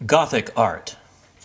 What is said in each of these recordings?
Gothic art.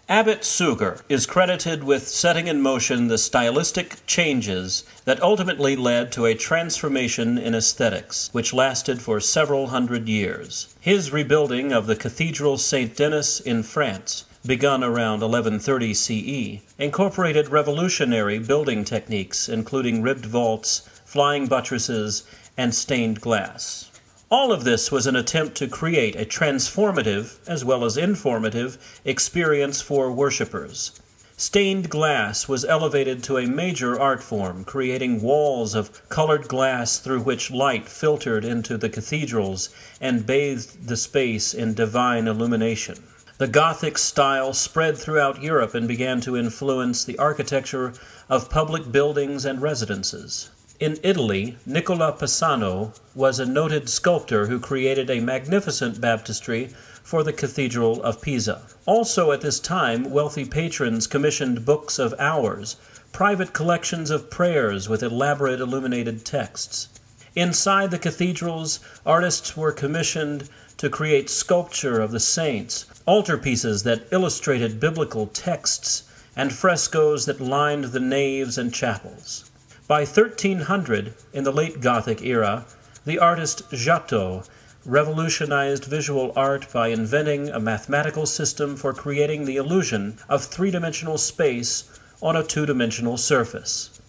Abbot Suger is credited with setting in motion the stylistic changes that ultimately led to a transformation in aesthetics, which lasted for several hundred years. His rebuilding of the Cathedral Saint Denis in France, begun around 1130 CE, incorporated revolutionary building techniques including ribbed vaults, flying buttresses, and stained glass. All of this was an attempt to create a transformative, as well as informative, experience for worshippers. Stained glass was elevated to a major art form, creating walls of colored glass through which light filtered into the cathedrals and bathed the space in divine illumination. The Gothic style spread throughout Europe and began to influence the architecture of public buildings and residences. In Italy, Nicola Pisano was a noted sculptor who created a magnificent baptistry for the Cathedral of Pisa. Also at this time, wealthy patrons commissioned books of hours, private collections of prayers with elaborate illuminated texts. Inside the cathedrals, artists were commissioned to create sculpture of the saints, altarpieces that illustrated biblical texts, and frescoes that lined the naves and chapels. By 1300, in the late Gothic era, the artist Giotto revolutionized visual art by inventing a mathematical system for creating the illusion of three-dimensional space on a two-dimensional surface.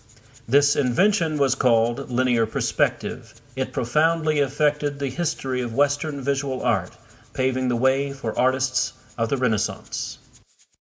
This invention was called linear perspective. It profoundly affected the history of Western visual art, paving the way for artists of the Renaissance.